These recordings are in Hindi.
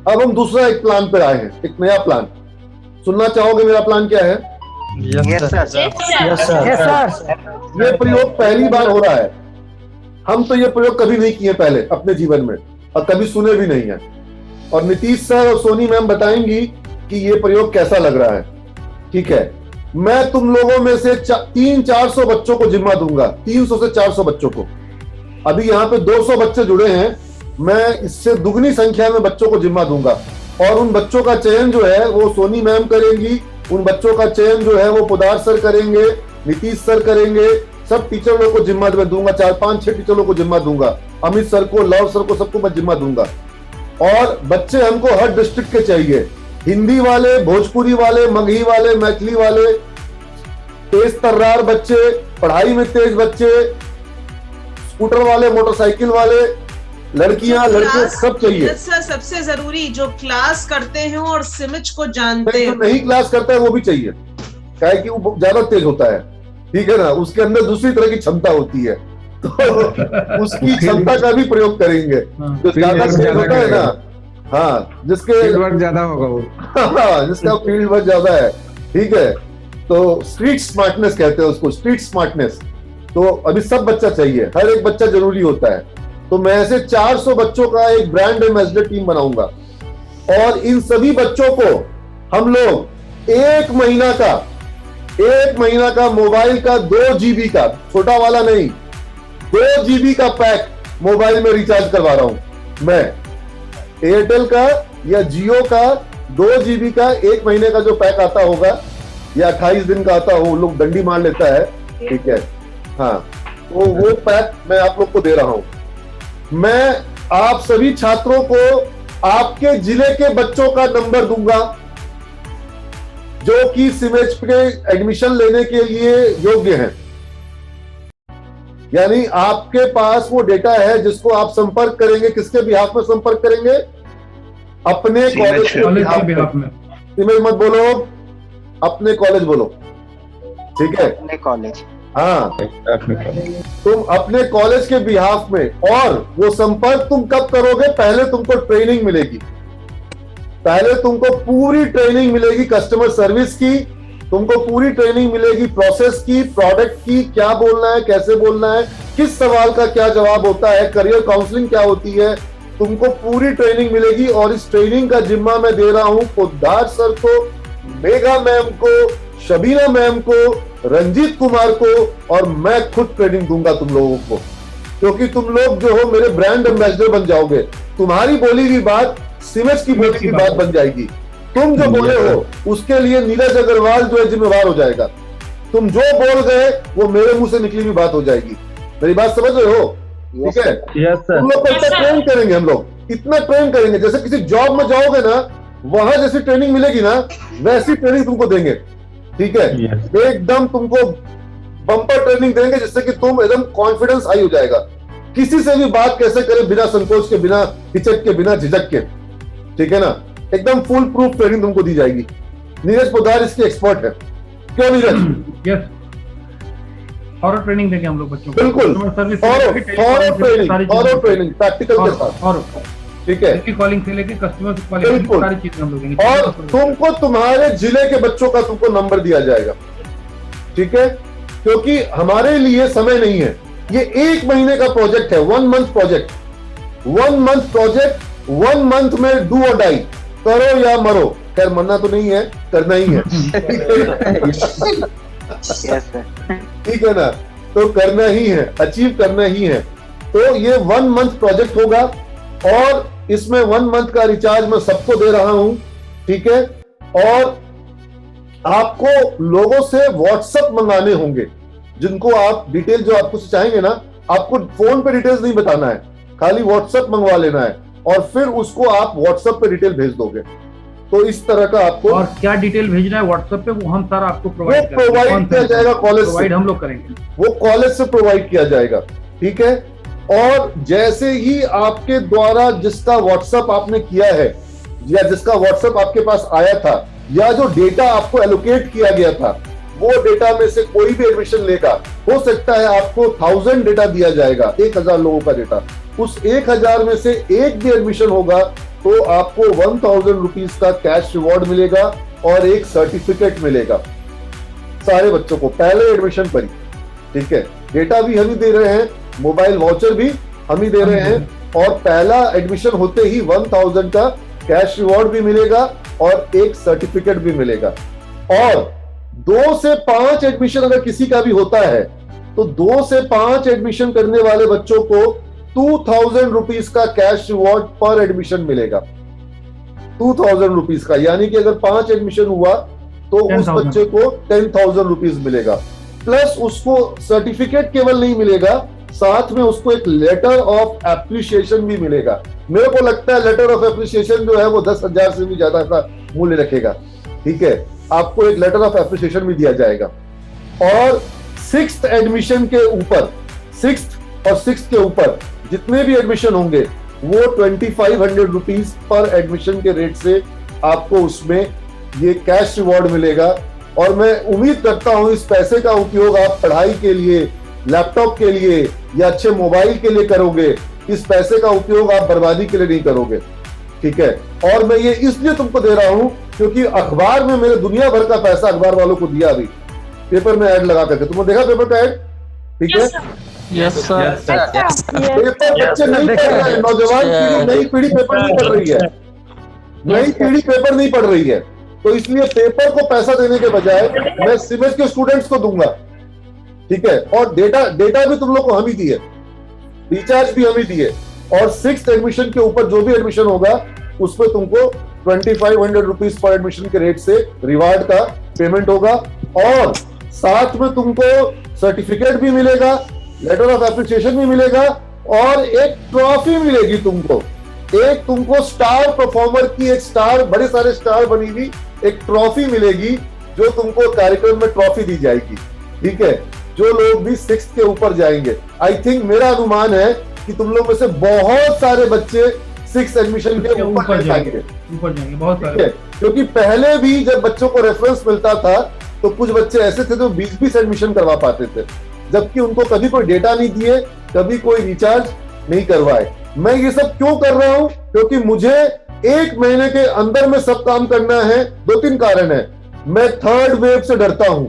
अब हम दूसरा एक प्लान पे आए हैं, एक नया प्लान। सुनना चाहोगे मेरा प्लान क्या है? Yes sir. Yes sir. ये प्रयोग पहली बार हो रहा है। हम तो ये प्रयोग कभी नहीं किए पहले अपने जीवन में, और कभी सुने भी नहीं है। और नीतीश सर और सोनी मैम बताएंगी कि ये प्रयोग कैसा लग रहा है। ठीक है, मैं तुम लोगों में से 300-400 बच्चों को जिम्मा दूंगा, 300 से 400 बच्चों को। अभी यहाँ पे 200 बच्चे जुड़े हैं, मैं इससे दुगनी संख्या में बच्चों को जिम्मा दूंगा। और उन बच्चों का चयन जो है वो सोनी मैम करेंगी, उन बच्चों का चयन जो है वो पोदार सर करेंगे, नीतीश सर करेंगे, सब टीचर लोग को जिम्मा दूंगा, 4-5-6 टीचरों को जिम्मा दूंगा, अमित सर को, लव सर को, सबको मैं जिम्मा दूंगा। और बच्चे हमको हर डिस्ट्रिक्ट के चाहिए, हिंदी वाले, भोजपुरी वाले, मगही वाले, मैथिली वाले, तेज तर्रार बच्चे, पढ़ाई में तेज बच्चे, स्कूटर वाले, मोटरसाइकिल वाले, लड़कियां लड़के सब चाहिए। सर सबसे जरूरी जो क्लास करते हैं और सिमिच को जानते हैं, नहीं क्लास करता है वो भी चाहिए, क्या है कि वो ज्यादा तेज होता है। ठीक है ना, उसके अंदर दूसरी तरह की क्षमता होती है, तो उसकी क्षमता का भी प्रयोग करेंगे। जो ज्यादा तेज होता है ना, हाँ, जिसके फील्ड वर्क ज्यादा होगा वो, हाँ, जिसका फील्ड वर्क ज्यादा है। ठीक है, तो स्ट्रीट स्मार्टनेस कहते हैं उसको, स्ट्रीट स्मार्टनेस। तो अभी सब बच्चा चाहिए, हर एक बच्चा जरूरी होता है। तो मैं ऐसे 400 बच्चों का एक ब्रांड एम्बेसडर टीम बनाऊंगा, और इन सभी बच्चों को हम लोग 1 महीना का मोबाइल का 2 GB का, छोटा वाला नहीं, 2 GB का पैक मोबाइल में रिचार्ज करवा रहा हूं मैं। एयरटेल का या जियो का 2 GB का 1 महीने का जो पैक आता होगा, या 28 दिन का आता हो, लोग डंडी मार लेता है। ठीक है, हाँ, तो वो पैक मैं आप लोग को दे रहा हूं। मैं आप सभी छात्रों को आपके जिले के बच्चों का नंबर दूंगा जो कि सिमेज के एडमिशन लेने के लिए योग्य हैं। यानी आपके पास वो डेटा है जिसको आप संपर्क करेंगे। किसके बिहाफ में संपर्क करेंगे? अपने कॉलेज के बिहाफ में। सिमेज मत बोलो, अपने कॉलेज बोलो। ठीक है, अपने कॉलेज, हाँ, तुम अपने कॉलेज के बिहाफ में। और वो संपर्क तुम कब करोगे? पहले तुमको ट्रेनिंग मिलेगी, पहले तुमको पूरी ट्रेनिंग मिलेगी कस्टमर सर्विस की, तुमको पूरी ट्रेनिंग मिलेगी प्रोसेस की, प्रोडक्ट की, क्या बोलना है, कैसे बोलना है, किस सवाल का क्या जवाब होता है, करियर काउंसलिंग क्या होती है, तुमको पूरी ट्रेनिंग मिलेगी। और इस ट्रेनिंग का जिम्मा मैं दे रहा हूं पोद्दार सर को, मेघा मैम को, शबीना मैम को, रंजीत कुमार को, और मैं खुद ट्रेनिंग दूंगा तुम लोगों को, क्योंकि तुम लोग जो हो मेरे ब्रांड एम्बेसडर बन जाओगे। तुम्हारी बोली की बात सिमेज की बोली की बात बन जाएगी। तुम जो बोले हो उसके लिए नीरज अग्रवाल जो है जिम्मेवार हो जाएगा। तुम जो बोल गए वो मेरे मुंह से निकली हुई बात हो जाएगी। मेरी बात समझ रहे हो? ठीक है, तुम लोग को इतना ट्रेन करेंगे, हम लोग इतना ट्रेन करेंगे, जैसे किसी जॉब में जाओगे ना, वहां जैसी ट्रेनिंग मिलेगी ना, वैसी ट्रेनिंग तुमको देंगे। ठीक है, एकदम तुमको बम्पर ट्रेनिंग देंगे, जिससे कि तुम एकदम कॉन्फिडेंस हाई हो जाएगा। किसी से भी बात कैसे करें बिना संकोच के, बिना हिचक के, बिना झिझक के। ठीक है ना, एकदम फुल प्रूफ ट्रेनिंग तुमको दी जाएगी। नीरज पोद्दार इसके एक्सपर्ट है। क्यों नीरज? यस, और ट्रेनिंग देंगे हम लोग बच्चों को। बिल्कुल, और ट्रेनिंग प्रैक्टिकल के साथ। और ठीक है, कॉलिंग से लेके कस्टमर कॉलिंग, सारी चीजें हम लोग देंगे। और तुमको तुम्हारे जिले के बच्चों का तुमको नंबर दिया जाएगा। ठीक है, क्योंकि हमारे लिए समय नहीं है। ये 1 महीने का प्रोजेक्ट है, 1 month project, 1 month project. 1 month में डू और डाई, करो या मरो। खैर मरना तो नहीं है, करना ही है। ठीक है ना, तो करना ही है, अचीव करना ही है। तो ये 1 मंथ प्रोजेक्ट होगा, और इसमें 1 मंथ का रिचार्ज मैं सबको दे रहा हूं। ठीक है, और आपको लोगों से व्हाट्सएप मंगाने होंगे, जिनको आप डिटेल जो आपको चाहेंगे ना, आपको फोन पे डिटेल्स नहीं बताना है, खाली व्हाट्सएप मंगवा लेना है, और फिर उसको आप व्हाट्सएप पे डिटेल भेज दोगे। तो इस तरह का आपको, और क्या डिटेल भेजना है व्हाट्सएप पे, वो हम सारा आपको प्रोवाइड किया जाएगा कॉलेज से। हम लोग करेंगे, वो कॉलेज से प्रोवाइड किया जाएगा। ठीक है, और जैसे ही आपके द्वारा जिसका व्हाट्सएप आपने किया है, या जिसका व्हाट्सएप आपके पास आया था, या जो डेटा आपको एलोकेट किया गया था, वो डेटा में से कोई भी एडमिशन लेगा, हो सकता है आपको 1000 डेटा दिया जाएगा, 1000 लोगों का डेटा। उस 1000 में से एक भी एडमिशन होगा तो आपको 1000 रुपीज का कैश रिवॉर्ड मिलेगा और एक सर्टिफिकेट मिलेगा सारे बच्चों को पहले एडमिशन पर ही। ठीक है, डेटा भी हम ही दे रहे हैं, मोबाइल वाउचर भी हम ही दे रहे हैं, और पहला एडमिशन होते ही 1000 का कैश रिवॉर्ड भी मिलेगा और एक सर्टिफिकेट भी मिलेगा। और 2 से 5 एडमिशन अगर किसी का भी होता है तो 2 से 5 एडमिशन करने वाले बच्चों को 2000 रुपीज का कैश रिवॉर्ड पर एडमिशन मिलेगा। 2000 रुपीज का, यानी कि अगर 5 एडमिशन हुआ तो उस बच्चे को 10,000 रुपीज मिलेगा। प्लस उसको सर्टिफिकेट केवल नहीं मिलेगा, साथ में उसको एक लेटर ऑफ एप्रिसिएशन भी मिलेगा। मेरे को लगता है लेटर ऑफ एप्रिसिएशन जो है वो 10,000 से भी ज्यादा का मूल्य रखेगा। ठीक है, आपको एक लेटर ऑफ एप्रिसिएशन भी दिया जाएगा। और 6th एडमिशन के ऊपर, 6th और 6th के ऊपर जितने भी एडमिशन होंगे वो 2500 रुपीज पर एडमिशन के रेट से आपको उसमें ये कैश रिवॉर्ड मिलेगा। और मैं उम्मीद करता हूं इस पैसे का उपयोग आप पढ़ाई के लिए, लैपटॉप के लिए या अच्छे मोबाइल के लिए करोगे। इस पैसे का उपयोग आप बर्बादी के लिए नहीं करोगे। ठीक है, और मैं ये इसलिए तुमको दे रहा हूं क्योंकि अखबार में मैंने दुनिया भर का पैसा अखबार वालों को दिया, अभी पेपर में ऐड लगा करके। तुमने देखा पेपर का ऐड? ठीक है, यस सर। पेपर बच्चे नहीं पढ़ रहे हैं, नौजवान पीढ़ी, नई पीढ़ी पेपर नहीं पढ़ रही है, नई पीढ़ी पेपर नहीं पढ़ रही है। तो इसलिए पेपर को पैसा देने के बजाय मैं सिमेज के स्टूडेंट्स को दूंगा। ठीक है, और डेटा भी तुम लोग को हम ही दिए, रिचार्ज भी हम ही दिए, और 6th एडमिशन के ऊपर जो भी एडमिशन होगा उस पर तुमको 2500 रुपीज पर एडमिशन के रेट से रिवार्ड का पेमेंट होगा। और साथ में तुमको सर्टिफिकेट भी मिलेगा, लेटर ऑफ एप्रिसिएशन भी मिलेगा, और एक ट्रॉफी मिलेगी तुमको। एक तुमको स्टार परफॉर्मर की, एक स्टार, बड़े सारे स्टार बनी हुई एक ट्रॉफी मिलेगी जो तुमको कार्यक्रम में ट्रॉफी दी जाएगी। ठीक है, जो लोग भी 6th के ऊपर जाएंगे। आई थिंक, मेरा अनुमान है कि तुम लोग में से बहुत सारे बच्चे 6th एडमिशन के ऊपर जाएंगे, बहुत सारे। क्योंकि पहले भी जब बच्चों को रेफरेंस मिलता था तो कुछ बच्चे ऐसे थे जो 20-20 एडमिशन करवा पाते थे, जबकि उनको कभी कोई डेटा नहीं दिए, कभी कोई रिचार्ज नहीं करवाए। मैं ये सब क्यों कर रहा हूं? क्योंकि मुझे 1 महीने के अंदर में सब काम करना है। 2-3 कारण है। मैं 3rd वेव से डरता हूं,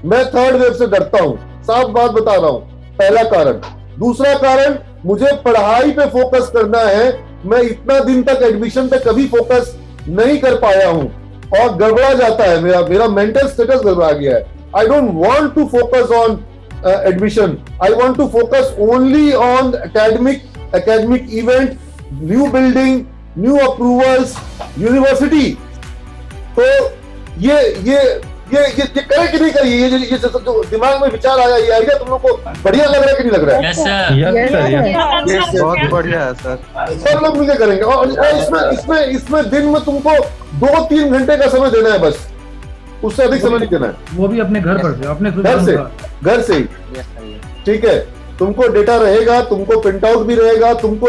मैं 3rd वेव से डरता हूं, साफ बात बता रहा हूं, पहला कारण। दूसरा कारण, मुझे पढ़ाई पे फोकस करना है। मैं इतना दिन तक एडमिशन पे कभी फोकस नहीं कर पाया हूं और गड़बड़ा जाता है, मेरा मेंटल स्टेटस गड़बड़ा गया है। I don't want to focus on admission, I want to focus only on academic event, new building, new approvals, university। तो ये करे कि नहीं करिए? ये जो दिमाग में विचार आया, ये आइडिया तुम लोग को बढ़िया लग रहा है कि नहीं लग रहा है? यस सर, बहुत बढ़िया है सर। सब लोग मिलकर करेंगे। और इसमें दिन में तुमको 2-3 घंटे का समय देना है, बस उससे अधिक समय नहीं देना है। वो भी अपने घर पर से, अपने घर से ही। ठीक है, तुमको डेटा रहेगा, तुमको प्रिंट आउट भी रहेगा, तुमको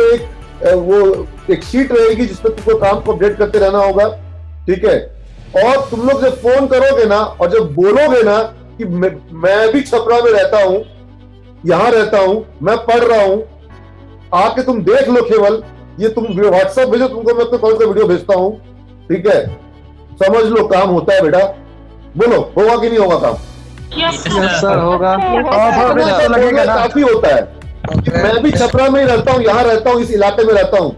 एक शीट रहेगी जिसपे तुमको काम को अपडेट करते रहना होगा। ठीक है, और तुम लोग जब फोन करोगे ना और जब बोलोगे ना कि मैं भी छपरा में रहता हूं, यहां रहता हूं, मैं पढ़ रहा हूं, आके तुम देख लो, केवल ये तुम व्हाट्सएप भेजो, तुमको मैं अपने कॉल का वीडियो भेजता हूं। ठीक है, समझ लो काम होता है बेटा। बोलो, होगा कि नहीं होगा काम? यस सर, होगा। काफी होता है। मैं भी छपरा में ही रहता हूँ, यहाँ रहता हूँ, इस इलाके में रहता हूँ,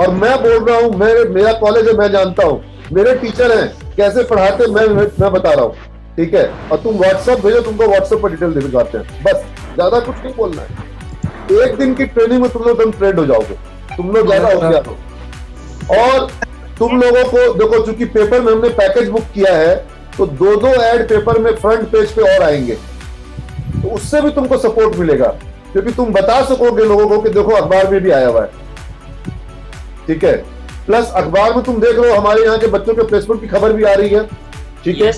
और मैं बोल रहा हूँ, मेरा कॉलेज है, मैं जानता हूँ, मेरे टीचर हैं, कैसे पढ़ाते मैं बता रहा हूँ। ठीक है, और तुम व्हाट्सएप भेजो, तुमको व्हाट्सएप पर डिटेल दिखाते हैं, बस, ज्यादा कुछ नहीं बोलना है। 1 दिन की ट्रेनिंग में तुम लोग एकदम ट्रेंड हो जाओगे, तुम लोग ज्यादा हो गया हो। और तुम लोगों को देखो, चूंकि पेपर में हमने पैकेज बुक किया है, तो 2-2 ऐड पेपर में फ्रंट पेज पे और आएंगे, तो उससे भी तुमको सपोर्ट मिलेगा, क्योंकि तुम बता सकोगे लोगों को कि देखो अखबार में भी आया हुआ है। ठीक है, प्लस अखबार में तुम देख रहे हो हमारे यहाँ के बच्चों के प्लेसमेंट की खबर भी आ रही है। ठीक है,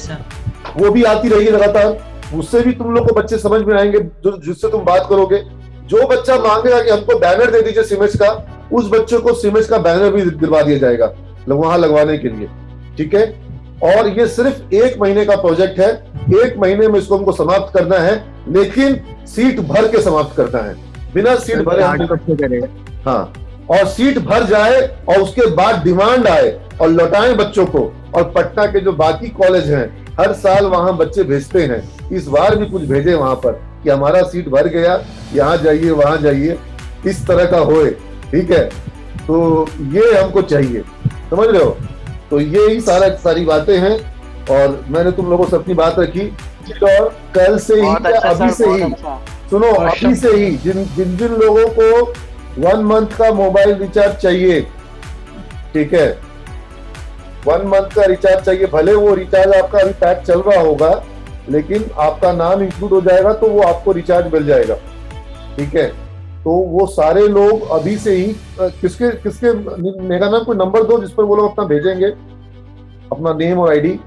वो भी आती रहेगी लगातार, उससे भी तुम लोग को बच्चे समझ में आएंगे, जिससे तुम बात करोगे। जो बच्चा मांगेगा कि हमको बैनर दे दीजिए सिमेज का, उस बच्चे को सिमेज का बैनर भी दिलवा दिया जाएगा वहां लगवाने के लिए। ठीक है, और ये सिर्फ 1 महीने का प्रोजेक्ट है। 1 महीने में इसको हमको समाप्त करना है, लेकिन सीट भर के समाप्त करना है, बिना सीट भरे। हाँ, और सीट भर जाए और उसके बाद डिमांड आए और लौटाएं बच्चों को। और पटना के जो बाकी कॉलेज हैं हर साल वहां बच्चे भेजते हैं, इस बार भी कुछ भेजे वहां पर कि हमारा सीट भर गया, यहाँ जाइए वहां जाइए, इस तरह का होए। ठीक है, तो ये हमको चाहिए, समझ रहे हो। तो ये ही सारी बातें हैं और मैंने तुम लोगों से अपनी बात रखी। और कल से ही या अभी से ही सुनो, अभी से ही जिन जिन लोगों को 1 मंथ का मोबाइल रिचार्ज चाहिए, ठीक है, 1 मंथ का रिचार्ज चाहिए, भले वो रिचार्ज आपका अभी पैक चल रहा होगा लेकिन आपका नाम इंक्लूड हो जाएगा तो वो आपको रिचार्ज मिल जाएगा। ठीक है, तो वो सारे लोग अभी से ही किसके किसके मेगा मैम कोई नंबर दो जिस पर वो लोग अपना भेजेंगे, अपना नेम और ID.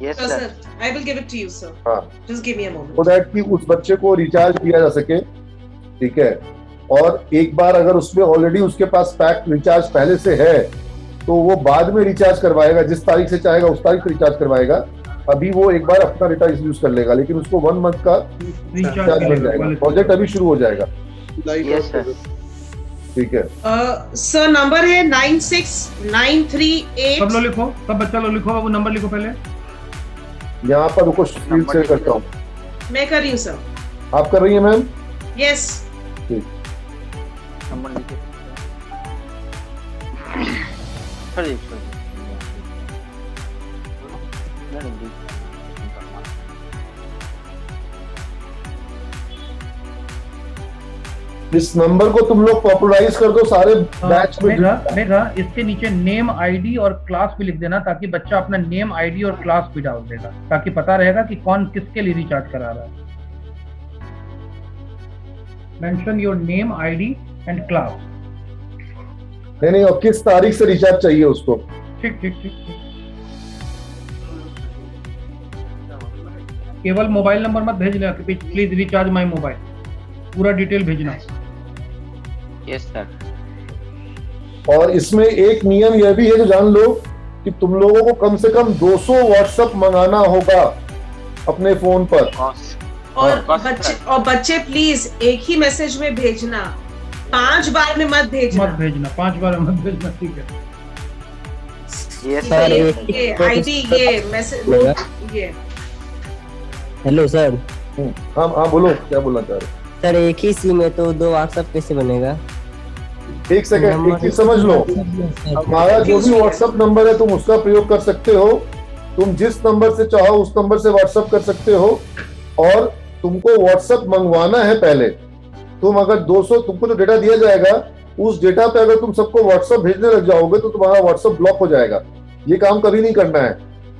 Yes, sir. I will give it to you, sir. हाँ, Just give me a moment. so that कि उस बच्चे को रिचार्ज किया जा सके। ठीक है, और एक बार अगर उसमें ऑलरेडी उसके पास पैक रिचार्ज पहले से है तो वो बाद में रिचार्ज करवाएगा, जिस तारीख से चाहेगा उस तारीख से रिचार्ज करवाएगा। अभी वो एक बार अपना रिचार्ज यूज कर लेगा लेकिन उसको 1 मंथ का रिचार्ज मिल जाएगा। प्रोजेक्ट अभी शुरू हो जाएगा। Yes, sir. ठीक है सर, नंबर है 96938। सब लोग लिखो, सब बच्चा लोग लिखो, वो नंबर लिखो पहले। यहाँ पर रुको, स्क्रीन शेयर करता हूँ। मैं कर रही हूँ सर। आप कर रही हैं मैम? यस। ठीक, नंबर लिखिए। इस नंबर को तुम लोग पॉपुलराइज कर दो सारे बैच में। मेघा, इसके नीचे नेम, आईडी और क्लास भी लिख देना ताकि बच्चा अपना नेम, आईडी और क्लास भी डाल देगा, ताकि पता रहेगा कि कौन किसके लिए रिचार्ज करा रहा है। Mention your name, ID and class. नहीं, और किस तारीख से रिचार्ज चाहिए उसको। ठीक ठीक ठीक। केवल मोबाइल नंबर मत भेजना कि प्लीज रिचार्ज माय मोबाइल, पूरा डिटेल भेजना। Yes sir. और इसमें एक नियम यह भी है जो जान लो कि तुम लोगों को कम से कम 200 व्हाट्सएप मंगाना होगा अपने फोन पर। और बच्चे प्लीज एक ही मैसेज में भेजना, 5 बार में मत भेजना। 5 बार में मत भेजना। ठीक है। ये सर, ये आईडी, ये मैसेज, ये। Hello sir. हाँ बोलो, क्या बोलना चाह रहे सर, एक ही सिम है तो 2 व्हाट्सएप कैसे बनेगा? एक सेकंड, एक चीज समझ लो, हमारा जो भी व्हाट्सएप नंबर है तुम उसका प्रयोग कर सकते हो। तुम जिस नंबर से चाहो उस नंबर से व्हाट्सएप कर सकते हो। और तुमको व्हाट्सएप मंगवाना है पहले। तुम अगर 200 तुमको जो डेटा दिया जाएगा उस डेटा पे अगर तुम सबको व्हाट्सएप भेजने लग जाओगे तो तुम्हारा व्हाट्सएप ब्लॉक हो जाएगा। ये काम कभी नहीं करना है।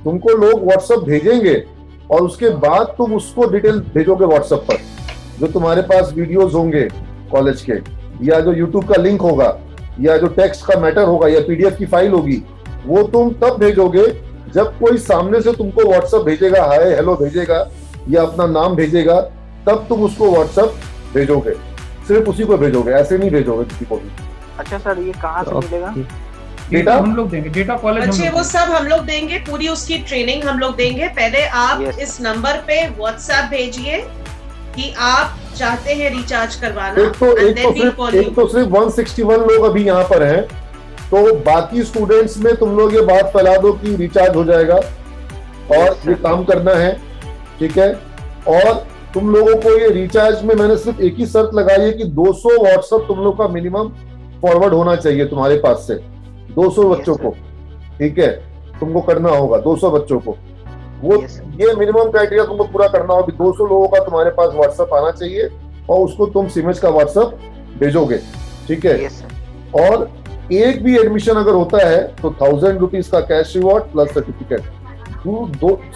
तुमको लोग व्हाट्सएप भेजेंगे और उसके बाद तुम उसको डिटेल भेजोगे व्हाट्सएप पर, जो तुम्हारे पास वीडियोस होंगे कॉलेज के, या जो यूट्यूब का लिंक होगा, या जो टेक्स्ट का मैटर होगा, या पीडीएफ की फाइल होगी, वो तुम तब भेजोगे जब कोई सामने से तुमको व्हाट्सएप भेजेगा, हाय हेलो भेजेगा या अपना नाम भेजेगा, तब तुम उसको व्हाट्सएप भेजोगे। सिर्फ उसी को भेजोगे, ऐसे नहीं भेजोगे किसी को भी। अच्छा सर, ये कहाँ से मिलेगा? डेटा हम लोग देंगे, डेटा कॉलेज बच्चे वो सब हम लोग देंगे, पूरी उसकी ट्रेनिंग हम लोग देंगे। पहले आप इस नंबर पे व्हाट्सएप भेजिए कि आप चाहते हैं रिचार्ज करवाना। एक तो सिर्फ 161 लोग अभी यहाँ पर हैं, तो बाकी स्टूडेंट्स में तुम लोग ये बात फैला दो कि रिचार्ज हो जाएगा और ये काम करना है। ठीक है, और तुम लोगों को ये रिचार्ज में मैंने सिर्फ एक ही शर्त लगाई है कि 200 व्हाट्सएप तुम लोग का मिनिमम फॉरवर्ड होना चाहिए तुम्हारे पास से, 200 बच्चों को। ठीक है, तुमको करना होगा 200 बच्चों को, वो ये मिनिमम क्राइटेरिया तुमको पूरा करना होगा। 200 लोगों का तुम्हारे पास व्हाट्सएप आना चाहिए और उसको तुम सिमेज का व्हाट्सएप भेजोगे। ठीक है, और एक भी एडमिशन अगर होता है तो 1000 रुपीज का cash reward plus certificate.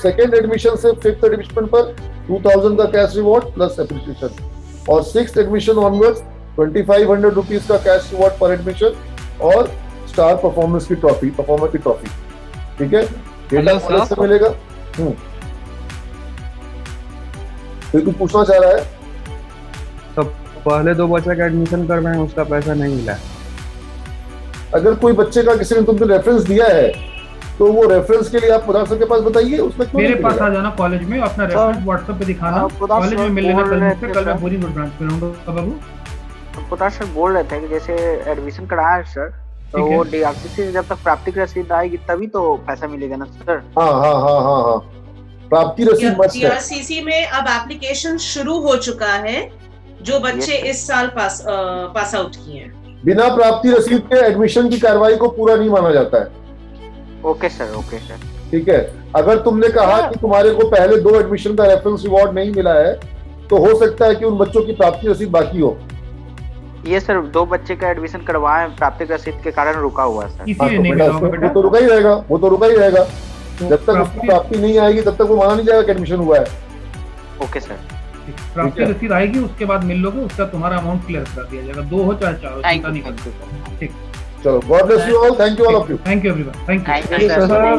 Second admission से 5th एडमिशन पर 2000 का कैश रिवॉर्ड प्लस एप्रिसिएशन, और 6th एडमिशन ऑनवर्ड्स 2500 रुपीज का कैश रिवॉर्ड पर एडमिशन और स्टार परफॉर्मेंस की ट्रॉफी, परफॉर्मर की ट्रॉफी। ठीक है, डेटा कॉलेज से मिलेगा। तो कुछ पूछना चाह रहा है? तो पहले 2 बच्चे का एडमिशन करवाए, उसका पैसा नहीं मिला। अगर कोई बच्चे का किसी ने तुमको रेफरेंस दिया है तो वो रेफरेंस के लिए आप खुदा सर के पास बताइए, उसमें मेरे पास आ जाना कॉलेज में, अपना रेफरेंस व्हाट्सएप पे दिखाना, कॉलेज में मिल लेना। कल मैं पूरी ब्रांच पे रहूंगा बाबू। पुतार सर बोल रहे थे कि जैसे एडमिशन कराया है सर, तो ठीक है। वो डीआरसी से जब तक प्राप्ति की रसीद आएगी तभी तो पैसा मिलेगा ना सर। हाँ हाँ हाँ हाँ हाँ, प्राप्ति रसीद मस्ट है। टीआरसीसी में अब एप्लीकेशन शुरू हो चुका है, जो बच्चे Yes, sir. इस साल पास आउट किए हैं। बिना प्राप्ति रसीद के एडमिशन की कार्रवाई को पूरा नहीं माना जाता है। Okay sir, okay sir. ठीक है, अगर तुमने कहा कि तुम्हारे को पहले 2 एडमिशन का रेफरेंस रिवॉर्ड नहीं मिला है, तो हो सकता है कि उन बच्चों की प्राप्ति रसीद बाकी हो। ये सर 2 बच्चे का एडमिशन करवाए, प्राप्ति की रसीद के कारण रुका हुआ है सर। हाँ, इसीलिए तो नहीं बेटा मिला होगा वो बेटा। तो रुका ही रहेगा, वो तो रुका ही रहेगा। तो जब तक उसकी प्राप्ति नहीं आएगी तब तक वो माना नहीं जाएगा कि एडमिशन हुआ है। ओके सर, प्राप्ति रसीद आएगी, उसके बाद मिल लोगे, उसका तुम्हारा अमाउंट क्लियर करा दिया जाएगा, 2 हो चाहे 4 हो, चिंता नहीं करना। ठीक, चलो, God bless you all, thank you all of you. Thank you everyone, thank you. Thank you sir.